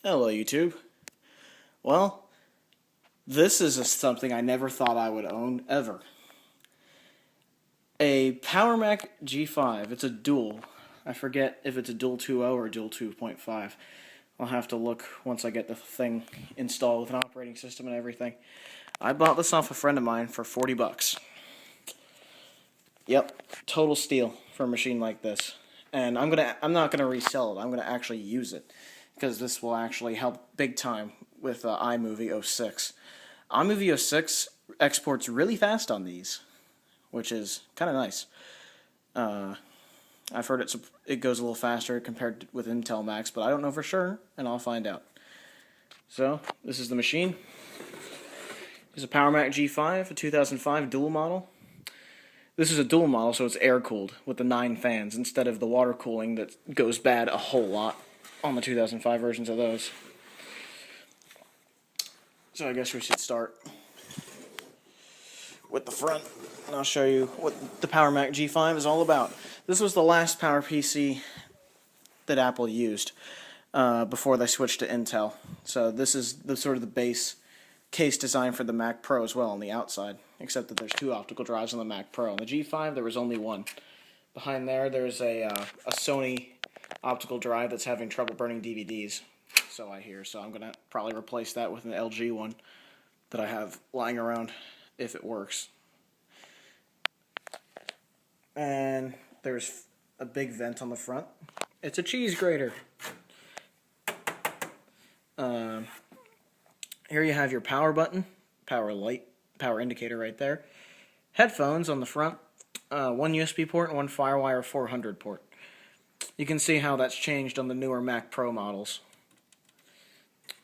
Hello, YouTube. Well, this is something I never thought I would own, ever. A Power Mac G5. It's a dual. I forget if it's a dual 2.0 or a dual 2.5. I'll have to look once I get the thing installed with an operating system and everything. I bought this off a friend of mine for 40 bucks. Yep, total steal for a machine like this. And I'm not gonna resell it. I'm gonna actually use it because this will actually help big time with iMovie 06. iMovie 06 exports really fast on these, which is kind of nice. I've heard it goes a little faster compared with Intel Macs, but I don't know for sure, and I'll find out. So this is the machine. It's a Power Mac G5, a 2005 dual model. This is a dual model, so it's air-cooled with the 9 fans instead of the water cooling that goes bad a whole lot on the 2005 versions of those. So I guess we should start with the front, and I'll show you what the Power Mac G5 is all about. This was the last Power PC that Apple used before they switched to Intel. So this is the sort of the base case design for the Mac Pro as well on the outside, except that there's 2 optical drives on the Mac Pro. On the G5, there was only 1. Behind there's a Sony optical drive that's having trouble burning DVDs, so I hear. So I'm going to probably replace that with an LG one that I have lying around if it works. And there's a big vent on the front. It's a cheese grater. Here you have your power button, power light, power indicator right there. Headphones on the front, 1 USB port and 1 FireWire 400 port. You can see how that's changed on the newer Mac Pro models.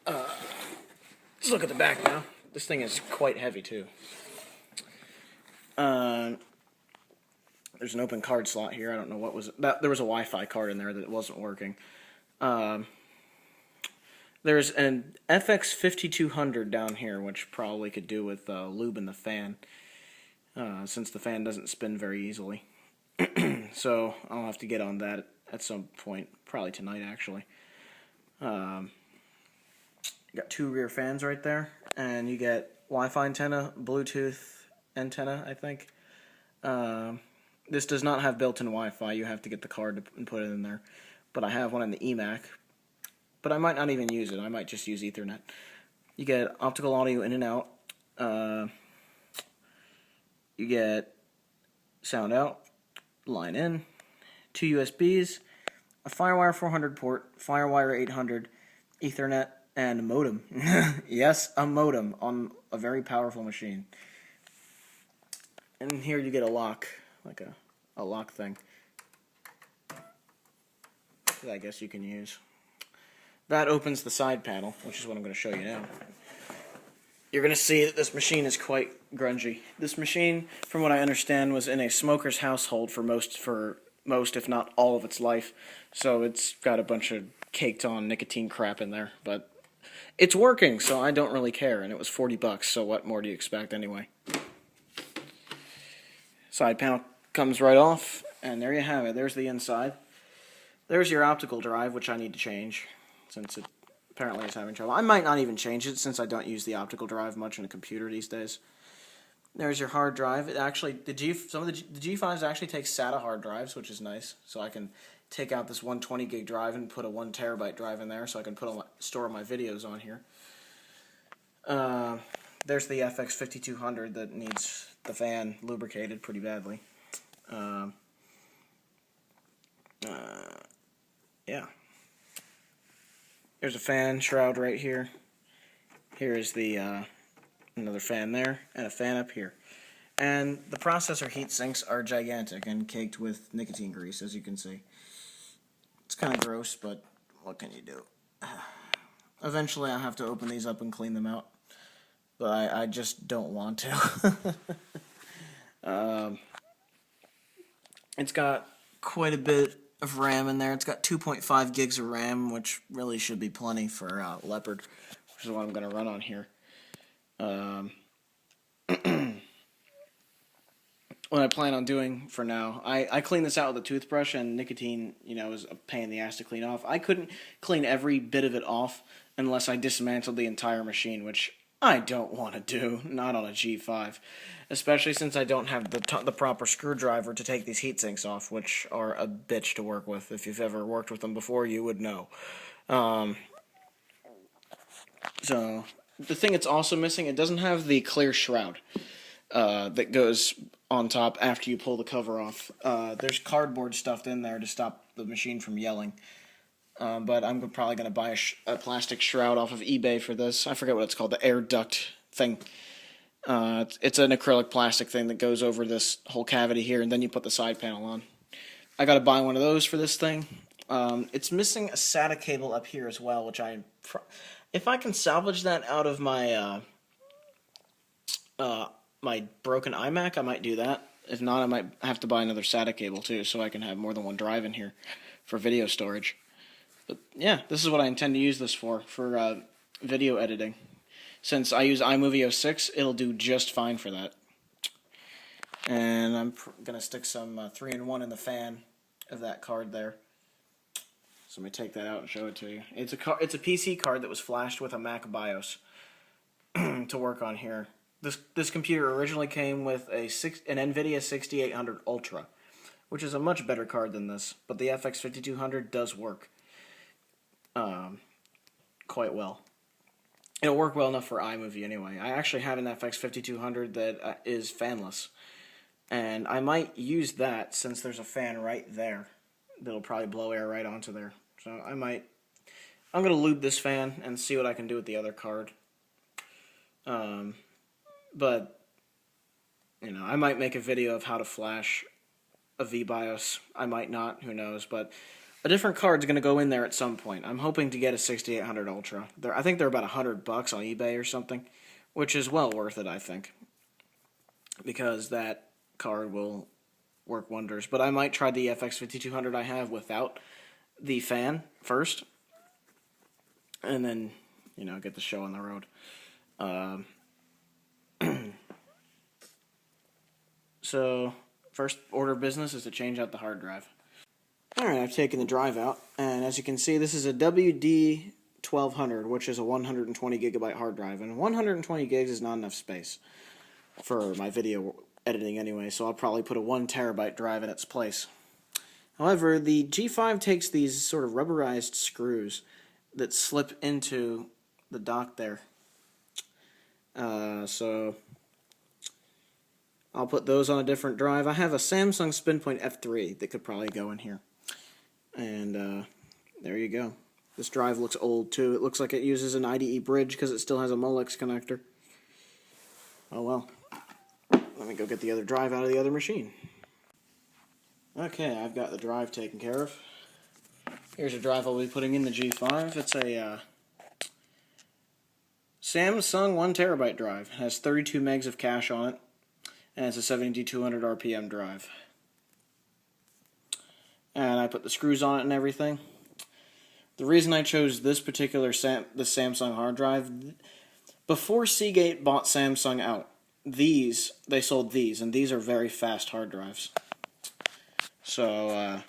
Let's look at the back now. This thing is quite heavy too. There's an open card slot here. I don't know what was that. There was a Wi-Fi card in there that wasn't working. There's an FX5200 down here, which probably could do with lube in the fan, since the fan doesn't spin very easily. So I'll have to get on that at some point, probably tonight actually. You got 2 rear fans right there, and you get Wi-Fi antenna, Bluetooth antenna, I think. This does not have built-in Wi-Fi. You have to get the card and put it in there. But I have one in the eMac. But I might not even use it. I might just use Ethernet. You get optical audio in and out. You get sound out, line in, 2 USBs, a FireWire 400 port, FireWire 800, Ethernet, and a modem. Yes, a modem on a very powerful machine. And here you get a lock, like a lock thing that I guess you can use. That opens the side panel, which is what I'm going to show you now. You're going to see that this machine is quite grungy. This machine, from what I understand, was in a smoker's household for most, if not all of its life. So it's got a bunch of caked on nicotine crap in there. But it's working, so I don't really care. And it was 40 bucks, so what more do you expect anyway? Side panel comes right off, and there you have it. There's the inside. There's your optical drive, which I need to change, since it apparently is having trouble. I might not even change it, since I don't use the optical drive much in a computer these days. There's your hard drive. It actually, some of the G5s actually take SATA hard drives, which is nice. So I can take out this 120 gig drive and put a 1 terabyte drive in there, so I can store my videos on here. There's the FX5200 that needs the fan lubricated pretty badly. Yeah. There's a fan shroud right here. Here is the another fan there, and a fan up here. And the processor heat sinks are gigantic and caked with nicotine grease, as you can see. It's kind of gross, but what can you do? Eventually I'll have to open these up and clean them out. But I just don't want to. It's got quite a bit of RAM in there. It's got 2.5 gigs of RAM, which really should be plenty for Leopard, which is what I'm going to run on here. what I plan on doing for now. I clean this out with a toothbrush, and nicotine, is a pain in the ass to clean off. I couldn't clean every bit of it off unless I dismantled the entire machine, which I don't want to do, not on a G5. Especially since I don't have the proper screwdriver to take these heat sinks off, which are a bitch to work with. If you've ever worked with them before, you would know. So, the thing it's also missing, it doesn't have the clear shroud that goes on top after you pull the cover off. There's cardboard stuffed in there to stop the machine from yelling. But I'm probably going to buy a plastic shroud off of eBay for this. I forget what it's called, the air duct thing. It's an acrylic plastic thing that goes over this whole cavity here, and then you put the side panel on. I got to buy one of those for this thing. It's missing a SATA cable up here as well, which if I can salvage that out of my my broken iMac, I might do that. If not, I might have to buy another SATA cable too, so I can have more than one drive in here for video storage. But yeah, this is what I intend to use this for video editing. Since I use iMovie 06, it'll do just fine for that. And I'm going to stick some 3-in-1 in the fan of that card there. So let me take that out and show it to you. It's a PC card that was flashed with a Mac BIOS to work on here. This computer originally came with an NVIDIA 6800 Ultra, which is a much better card than this, but the FX 5200 does work quite well. It'll work well enough for iMovie anyway. I actually have an FX 5200 that is fanless, and I might use that since there's a fan right there that'll probably blow air right onto there. So I'm going to lube this fan and see what I can do with the other card. But, I might make a video of how to flash a VBIOS. I might not, who knows, but a different card's going to go in there at some point. I'm hoping to get a 6800 Ultra. I think they're about $100 on eBay or something, which is well worth it, I think, because that card will work wonders. But I might try the FX 5200 I have without the fan first, and then, get the show on the road. So, first order of business is to change out the hard drive. Alright, I've taken the drive out, and as you can see, this is a WD-1200, which is a 120 gigabyte hard drive, and 120 gigs is not enough space for my video editing anyway, so I'll probably put a 1 terabyte drive in its place. However, the G5 takes these sort of rubberized screws that slip into the dock there. So I'll put those on a different drive. I have a Samsung SpinPoint F3 that could probably go in here. And there you go. This drive looks old too. It looks like it uses an IDE bridge because it still has a Molex connector. Oh well. Let me go get the other drive out of the other machine. Okay, I've got the drive taken care of. Here's a drive I'll be putting in the G5. It's a Samsung 1 terabyte drive. It has 32 megs of cache on it, and it's a 7200 RPM drive. And I put the screws on it and everything. The reason I chose this particular the Samsung hard drive, before Seagate bought Samsung out, they sold these, and these are very fast hard drives. So,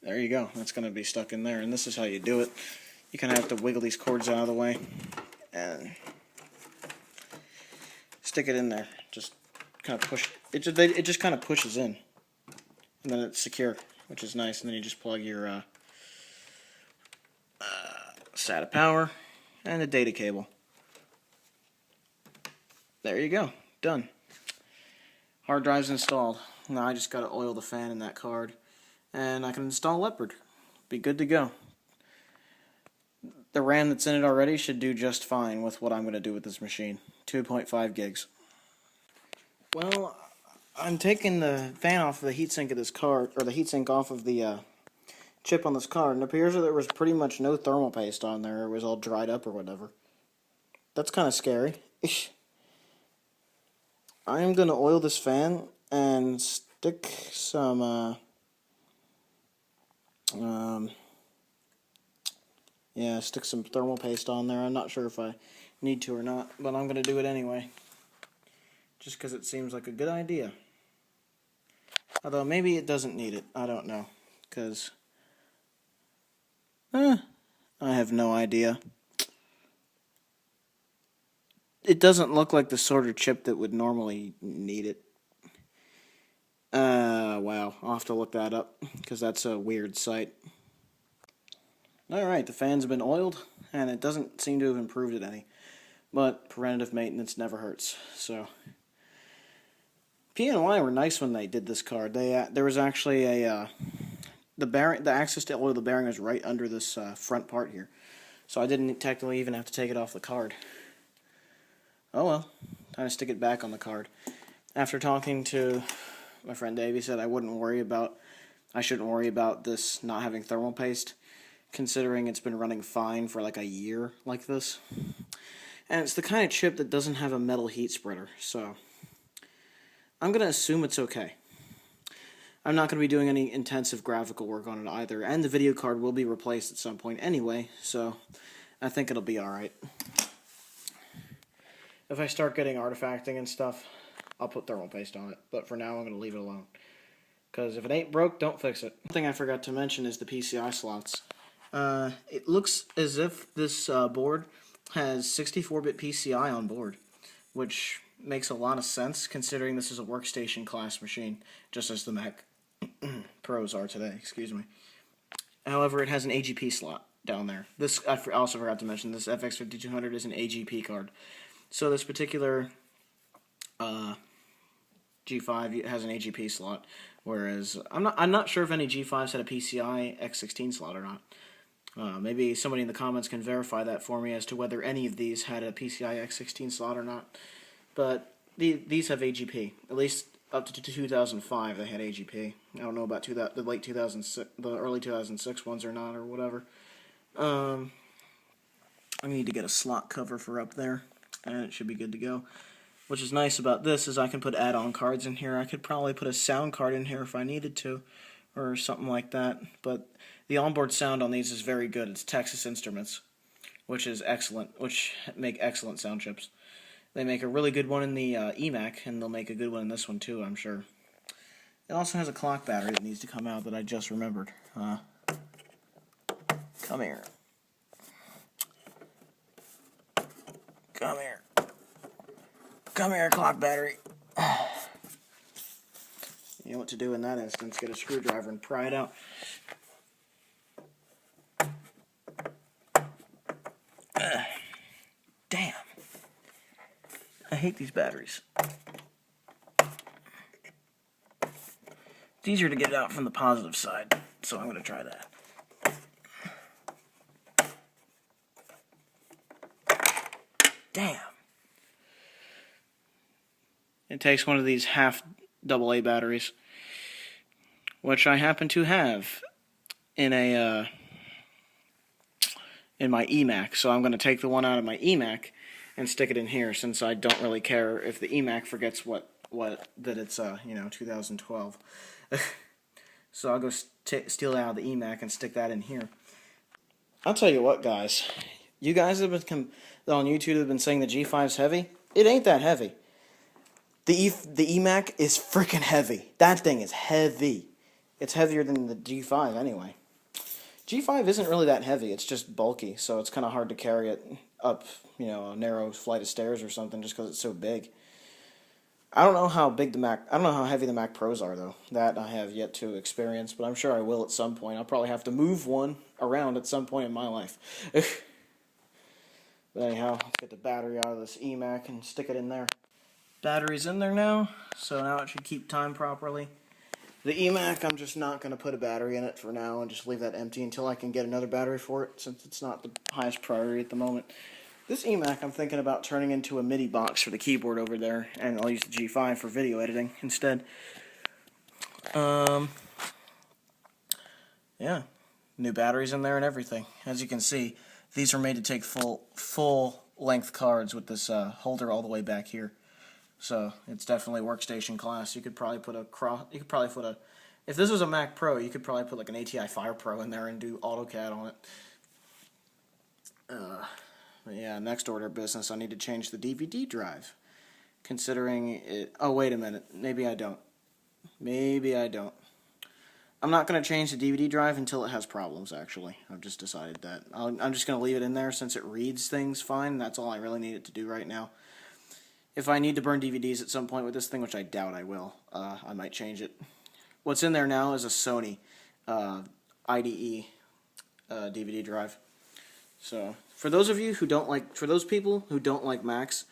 there you go. That's going to be stuck in there, and this is how you do it. You kind of have to wiggle these cords out of the way and stick it in there. Just kind of push it. It just kind of pushes in, and then it's secure, which is nice. And then you just plug your SATA power and the data cable. There you go. Done. Hard drive's installed. Now I just got to oil the fan in that card, and I can install Leopard. Be good to go. The RAM that's in it already should do just fine with what I'm going to do with this machine. 2.5 gigs. Well, I'm taking the fan off of the heatsink of this card, or the heatsink off of the chip on this card, and it appears that there was pretty much no thermal paste on there. It was all dried up or whatever. That's kind of scary. I am going to oil this fan and stick some stick some thermal paste on there. I'm not sure if I need to or not, but I'm going to do it anyway. just because it seems like a good idea. Although maybe it doesn't need it. I don't know. Because I have no idea. It doesn't look like the sort of chip that would normally need it. Wow. I'll have to look that up, because that's a weird site. Alright, the fan's been oiled, and it doesn't seem to have improved it any. But preventative maintenance never hurts, so... PNY were nice when they did this card. There was actually the access to oil the bearing was right under this front part here, so I didn't technically even have to take it off the card. Oh well, time to stick it back on the card. After talking to my friend Dave, he said I shouldn't worry about this not having thermal paste, considering it's been running fine for like a year like this. And it's the kind of chip that doesn't have a metal heat spreader, so I'm going to assume it's okay. I'm not going to be doing any intensive graphical work on it either, and the video card will be replaced at some point anyway, so I think it'll be alright. If I start getting artifacting and stuff, I'll put thermal paste on it, but for now I'm going to leave it alone. Because if it ain't broke, don't fix it. One thing I forgot to mention is the PCI slots. It looks as if this board has 64-bit PCI on board, which makes a lot of sense considering this is a workstation class machine, just as the Mac Pros are today, excuse me. However, it has an AGP slot down there. This, I also forgot to mention, this FX5200 is an AGP card. So this particular G5 has an AGP slot, whereas I'm not sure if any G5s had a PCI X16 slot or not. Maybe somebody in the comments can verify that for me as to whether any of these had a PCI X16 slot or not. But these have AGP. At least up to 2005 they had AGP. I don't know about the late 2006, the early 2006 ones or not, or whatever. I need to get a slot cover for up there, and it should be good to go. Which is nice about this is I can put add-on cards in here. I could probably put a sound card in here if I needed to, or something like that. But the onboard sound on these is very good. It's Texas Instruments, which is excellent, which make excellent sound chips. They make a really good one in the eMac, and they'll make a good one in this one too, I'm sure. It also has a clock battery that needs to come out that I just remembered. Come here. Come here. Come here, clock battery. You know what to do in that instance. Get a screwdriver and pry it out. Damn. I hate these batteries. It's easier to get it out from the positive side, so I'm going to try that. Damn. It takes one of these half AA batteries, which I happen to have in a in my eMac. So I'm going to take the one out of my eMac and stick it in here, since I don't really care if the eMac forgets that it's 2012. So I'll go steal it out of the eMac and stick that in here. I'll tell you what, guys. You guys have been on YouTube have been saying the G5's heavy. It ain't that heavy. The eMac is freaking heavy. That thing is heavy. It's heavier than the G5 anyway. G5 isn't really that heavy. It's just bulky, so it's kind of hard to carry it up, a narrow flight of stairs or something, just because it's so big. I don't know how heavy the Mac Pros are, though. That I have yet to experience, but I'm sure I will at some point. I'll probably have to move one around at some point in my life. But anyhow, let's get the battery out of this eMac and stick it in there. Battery's in there now, so now it should keep time properly. The eMac, I'm just not going to put a battery in it for now and just leave that empty until I can get another battery for it, since it's not the highest priority at the moment. This eMac I'm thinking about turning into a MIDI box for the keyboard over there, and I'll use the G5 for video editing instead. Yeah, new batteries in there and everything. As you can see, these are made to take full length cards with this holder all the way back here. So it's definitely workstation class. You could probably put if this was a Mac Pro, you could probably put like an ATI Fire Pro in there and do AutoCAD on it. But yeah, next order of business, I need to change the DVD drive, considering it. Oh, wait a minute. Maybe I don't. Maybe I don't. I'm not going to change the DVD drive until it has problems, actually. I've just decided that. I'm just going to leave it in there since it reads things fine. That's all I really need it to do right now. If I need to burn DVDs at some point with this thing, which I doubt I will, I might change it. What's in there now is a Sony IDE DVD drive. So, for those of you who don't like, for those people who don't like Macs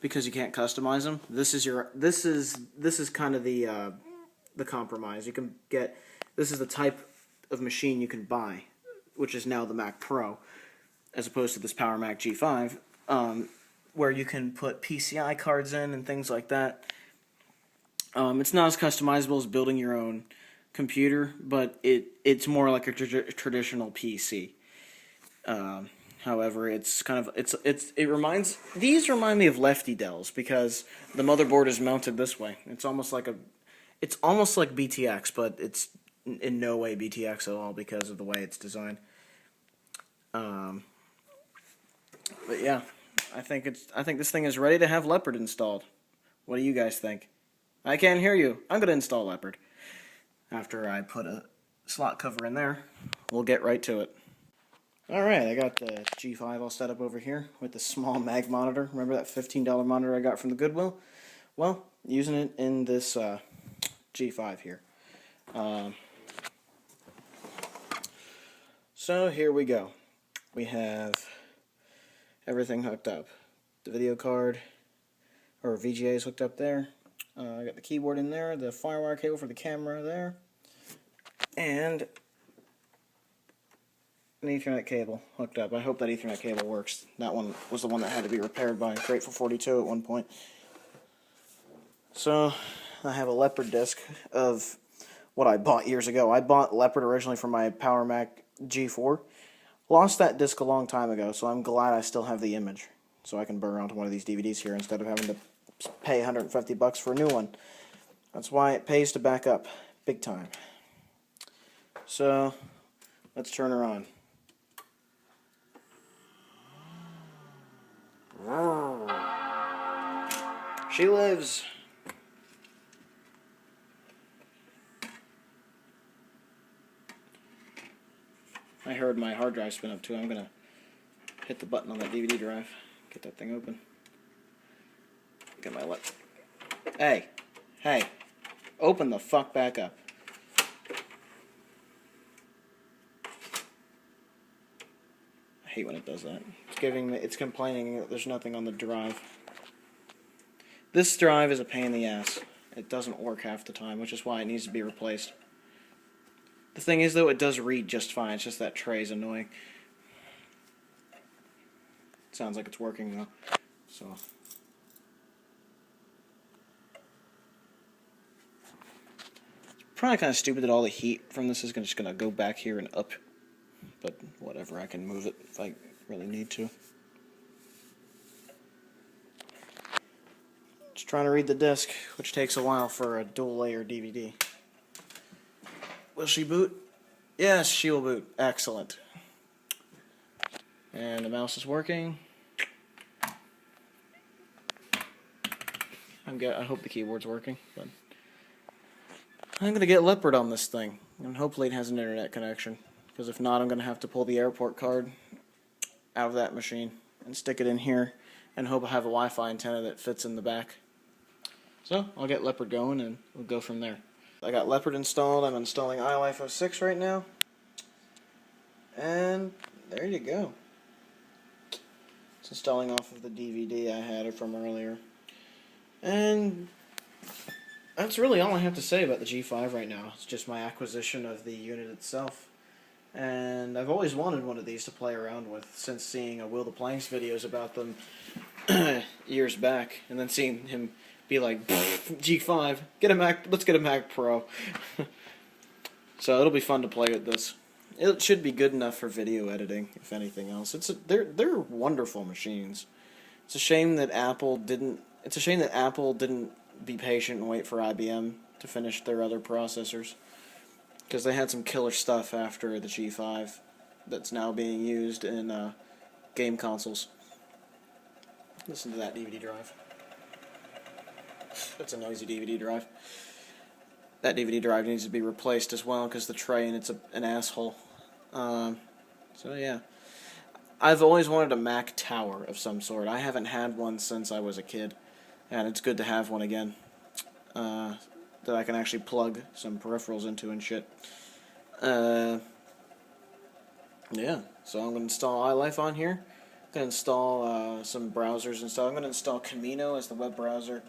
because you can't customize them, this is kind of the compromise. You can get, this is the type of machine you can buy, which is now the Mac Pro, as opposed to this Power Mac G5, where you can put PCI cards in and things like that. It's not as customizable as building your own computer, but it's more like a traditional PC. However, it's kind of these remind me of Lefty Dells because the motherboard is mounted this way. It's almost like BTX, but it's in no way BTX at all because of the way it's designed. But yeah, I think this thing is ready to have Leopard installed. What do you guys think? I can't hear you. I'm gonna install Leopard. After I put a slot cover in there, we'll get right to it. Alright, I got the G5 all set up over here with the small mag monitor. Remember that $15 monitor I got from the Goodwill? Well, using it in this G5 here. So here we go. We have everything hooked up. The video card, or VGA is hooked up there. I got the keyboard in there, the FireWire cable for the camera there, and an Ethernet cable hooked up. I hope that Ethernet cable works. That one was the one that had to be repaired by Grateful42 at one point. So, I have a Leopard disc of what I bought years ago. I bought Leopard originally for my Power Mac G4. Lost that disc a long time ago, so I'm glad I still have the image. So I can burn onto one of these DVDs here instead of having to pay $150 for a new one. That's why it pays to back up big time. So, let's turn her on. She lives. I heard my hard drive spin up too. I'm gonna hit the button on that DVD drive. Get that thing open. Get my lip. Hey. Open the fuck back up. I hate when it does that. It's complaining that there's nothing on the drive. This drive is a pain in the ass. It doesn't work half the time, which is why it needs to be replaced. The thing is, though, it does read just fine. It's just that tray is annoying. Sounds like it's working, though. So. It's probably kind of stupid that all the heat from this is just going to go back here and up. But whatever, I can move it if I really need to. Just trying to read the disc, which takes a while for a dual-layer DVD. Will she boot? Yes, she will boot. Excellent. And the mouse is working. I hope the keyboard's working. But I'm going to get Leopard on this thing. And hopefully it has an internet connection. Because if not, I'm going to have to pull the airport card out of that machine and stick it in here and hope I have a Wi-Fi antenna that fits in the back. So, I'll get Leopard going and we'll go from there. I got Leopard installed. I'm installing iLife 06 right now. And there you go. It's installing off of the DVD I had it from earlier. And that's really all I have to say about the G5 right now. It's just my acquisition of the unit itself. And I've always wanted one of these to play around with since seeing a Will the Planks videos about them years back, and then seeing him be like, G5, let's get a Mac Pro. So it'll be fun to play with this. It should be good enough for video editing, if anything else. They're wonderful machines. It's a shame that Apple didn't be patient and wait for IBM to finish their other processors. Because they had some killer stuff after the G5 that's now being used in game consoles. Listen to that DVD drive. That's a noisy DVD drive. That DVD drive needs to be replaced as well because the tray and it's an asshole. So yeah. I've always wanted a Mac tower of some sort. I haven't had one since I was a kid, and it's good to have one again. That I can actually plug some peripherals into and shit. Yeah, so I'm going to install iLife on here. I'm going to install some browsers and stuff. I'm going to install Camino as the web browser.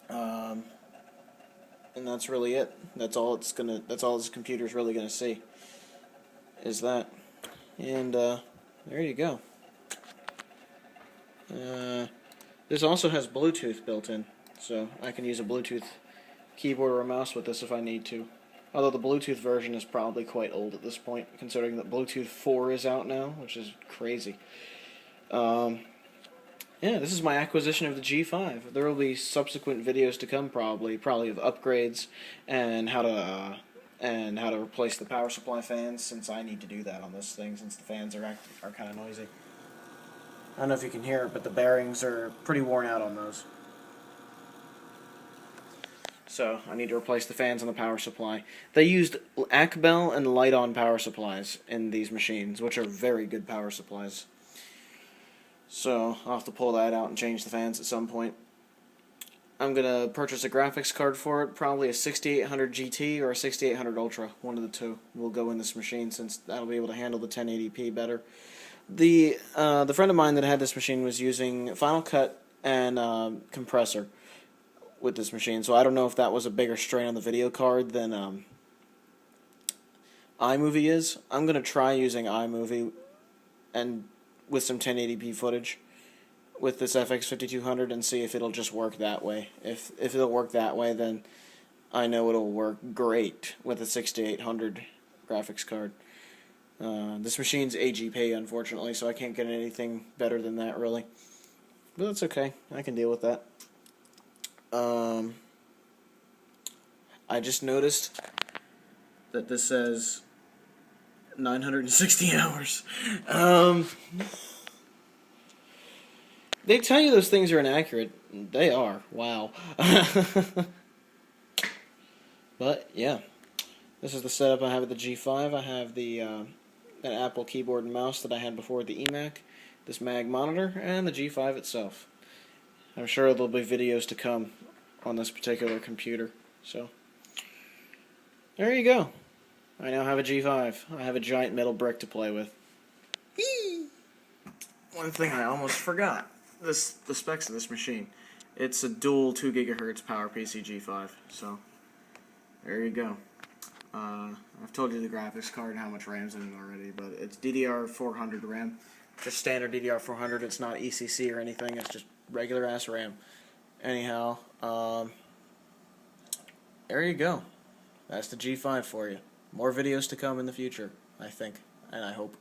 And that's really it. That's all this computer's really gonna see. Is that. And there you go. This also has Bluetooth built in, so I can use a Bluetooth keyboard or a mouse with this if I need to. Although the Bluetooth version is probably quite old at this point, considering that Bluetooth 4 is out now, which is crazy. Yeah, this is my acquisition of the G5. There will be subsequent videos to come, probably of upgrades and how to replace the power supply fans, since I need to do that on this thing, since the fans are kind of noisy. I don't know if you can hear it, but the bearings are pretty worn out on those. So I need to replace the fans on the power supply. They used Akbel and Lite-On power supplies in these machines, which are very good power supplies. So I'll have to pull that out and change the fans at some point. I'm going to purchase a graphics card for it, probably a 6800 GT or a 6800 Ultra. One of the two will go in this machine, since that'll be able to handle the 1080p better. The friend of mine that had this machine was using Final Cut and Compressor with this machine, so I don't know if that was a bigger strain on the video card than iMovie is. I'm going to try using iMovie and with some 1080p footage with this FX5200 and see if it'll just work that way. If it'll work that way, then I know it'll work great with a 6800 graphics card. This machine's AGP, unfortunately, so I can't get anything better than that, really. But that's okay. I can deal with that. I just noticed that this says 960 hours. They tell you those things are inaccurate. They are. Wow. But, yeah. This is the setup I have with the G5. I have the an Apple keyboard and mouse that I had before with the eMac, this mag monitor, and the G5 itself. I'm sure there'll be videos to come on this particular computer. So, there you go. I now have a G5. I have a giant metal brick to play with. Whee! One thing I almost forgot. The specs of this machine. It's a dual 2 GHz PowerPC G5. So, there you go. I've told you the graphics card and how much RAM's in it already, but it's DDR400 RAM. Just standard DDR400. It's not ECC or anything. It's just regular ass RAM. Anyhow, there you go. That's the G5 for you. More videos to come in the future, I think, and I hope.